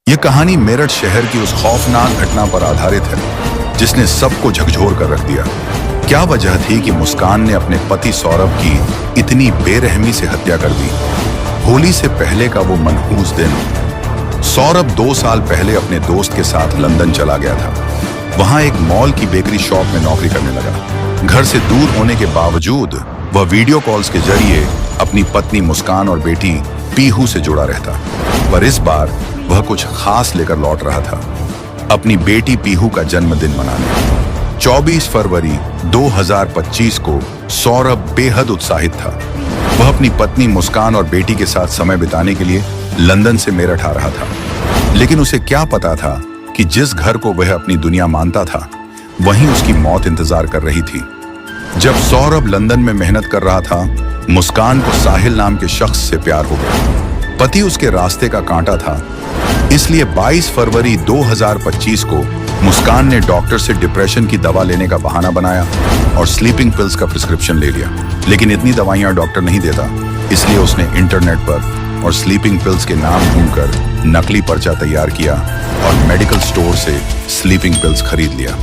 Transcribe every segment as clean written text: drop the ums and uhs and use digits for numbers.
ये कहानी मेरठ शहर की उस खौफनाक घटना पर आधारित है जिसने सबको झकझोर कर रख दिया। क्या वजह थी कि मुस्कान ने अपने पति सौरभ की इतनी बेरहमी से हत्या कर दी? होली से पहले का वो मनहूस दिन। सौरभ 2 साल पहले अपने दोस्त के साथ लंदन चला गया था। वहां एक मॉल की बेकरी शॉप में नौकरी करने लगा। घर से दूर होने के बावजूद वह वीडियो कॉल्स के जरिए अपनी पत्नी मुस्कान और बेटी पीहू से जुड़ा रहता। पर इस बार वह कुछ खास लेकर लौट रहा था, अपनी बेटी पीहू का जन्मदिन मनाने। 24 फरवरी 2025 को सौरभ बेहद उत्साहित था। वह अपनी पत्नी मुस्कान और बेटी के साथ समय बिताने के लिए लंदन से मेरठ आ रहा था। लेकिन उसे क्या पता था कि जिस घर को वह अपनी दुनिया मानता था, वहीं उसकी मौत इंतजार कर रही थी। जब सौरभ लंदन में मेहनत कर रहा था, मुस्कान को साहिल नाम के शख्स से प्यार हो गया। पति उसके रास्ते का कांटा था, इसलिए 22 फरवरी 2025 को मुस्कान ने डॉक्टर से डिप्रेशन की दवा लेने का बहाना बनाया और स्लीपिंग पिल्स का प्रिस्क्रिप्शन ले लिया। लेकिन इतनी दवाइयां डॉक्टर नहीं देता, इसलिए उसने इंटरनेट पर और स्लीपिंग पिल्स के नाम ढूंढकर नकली पर्चा तैयार किया और मेडिकल स्टोर से स्लीपिंग पिल्स खरीद लिया।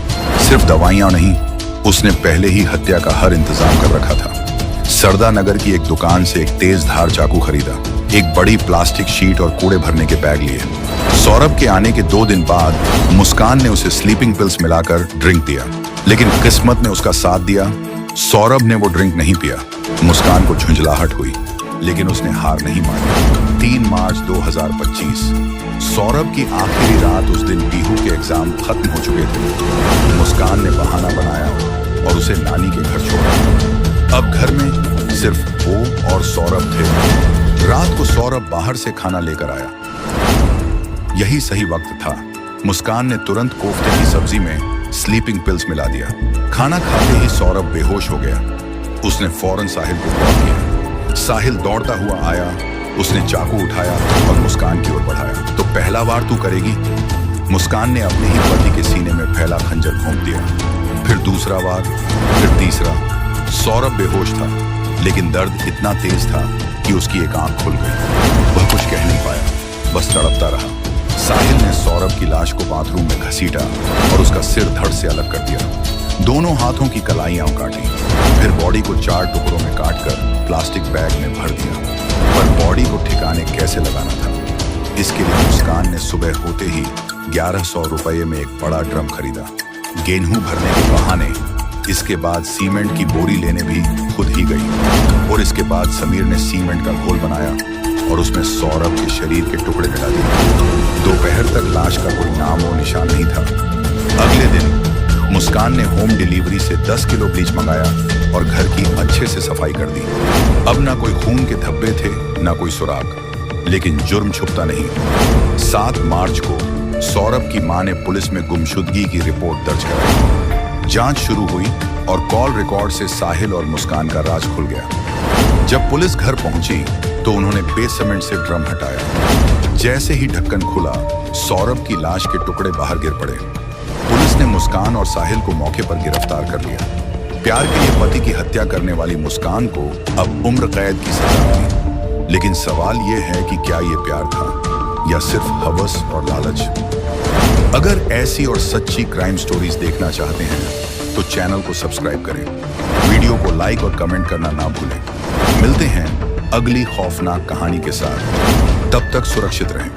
सिर्फ दवाइयां नहीं, उसने पहले ही हत्या का हर इंतजाम कर रखा था। सरदा नगर की एक दुकान से एक तेज धार चाकू खरीदा, एक बड़ी प्लास्टिक शीट और कूड़े भरने के बैग लिए। सौरभ के आने के 2 दिन बाद मुस्कान ने उसे स्लीपिंग पिल्स मिलाकर ड्रिंक दिया, लेकिन किस्मत ने उसका साथ दिया। सौरभ ने वो ड्रिंक नहीं पिया। मुस्कान को झुंझलाहट हुई, लेकिन उसने हार नहीं मानी। 3 मार्च 2025 सौरभ की आखिरी रात। उस दिन पीहू के एग्जाम खत्म हो चुके थे। मुस्कान ने बहाना बनाया और उसे नानी के घर छोड़ा। अब घर में सिर्फ वो और सौरभ थे। रात को सौरभ बाहर से खाना लेकर आया। यही सही वक्त था। मुस्कान ने तुरंत कोफ्ते की सब्जी में स्लीपिंग पिल्स मिला दिया। खाना खाते ही सौरभ बेहोश हो गया। उसने फौरन साहिल को कॉल किया। साहिल दौड़ता हुआ आया। उसने चाकू उठाया और मुस्कान की ओर बढ़ाया। तो पहला वार तू करेगी? मुस्कान ने अपने ही पति के सीने में फैला खंजर घोंप दिया। फिर दूसरा वार, फिर तीसरा। सौरभ बेहोश था, लेकिन दर्द इतना तेज था कि उसकी एक आंख खुल गई। वह कुछ कह नहीं पाया, बस तड़पता रहा। साहिल ने सौरभ की लाश को बाथरूम में घसीटा और उसका सिर धड़ से अलग कर दिया। दोनों हाथों की कलाइयां काटी। फिर बॉडी को 4 टुकड़ों में काटकर प्लास्टिक बैग में भर दिया। पर बॉडी को ठिकाने कैसे लगाना था, इसके लिए मुस्कान ने सुबह होते ही 1100 रुपये में एक बड़ा ड्रम खरीदा। गेहूं भरने के बहाने इसके बाद सीमेंट की बोरी लेने भी खुद ही गई। और इसके बाद समीर ने सीमेंट का घोल बनाया और उसमें सौरभ के शरीर के टुकड़े मिला दिए। दोपहर तक लाश का कोई नाम और निशान नहीं था। अगले दिन मुस्कान ने होम डिलीवरी से 10 किलो ब्लीच मंगाया और घर की अच्छे से सफाई कर दी। अब ना कोई खून के धब्बे थे, ना कोई सुराग, लेकिन जुर्म छुपता नहीं। 7 मार्च को सौरभ की मां ने पुलिस में गुमशुदगी की रिपोर्ट दर्ज कराई। जांच शुरू हुई और कॉल रिकॉर्ड से साहिल और मुस्कान का राज खुल गया। जब पुलिस घर पहुंची तो उन्होंने बेसमेंट से ड्रम हटाया। जैसे ही ढक्कन खुला, सौरभ की लाश के टुकड़े बाहर गिर पड़े। पुलिस ने मुस्कान और साहिल को मौके पर गिरफ्तार कर लिया। प्यार के लिए पति की हत्या करने वाली मुस्कान को अब उम्र कैद की सजा थी। लेकिन सवाल यह है कि क्या ये प्यार था या सिर्फ हवस और लालच? अगर ऐसी और सच्ची क्राइम स्टोरीज देखना चाहते हैं तो चैनल को सब्सक्राइब करें, वीडियो को लाइक और कमेंट करना ना भूलें। मिलते हैं अगली खौफनाक कहानी के साथ। तब तक सुरक्षित रहें।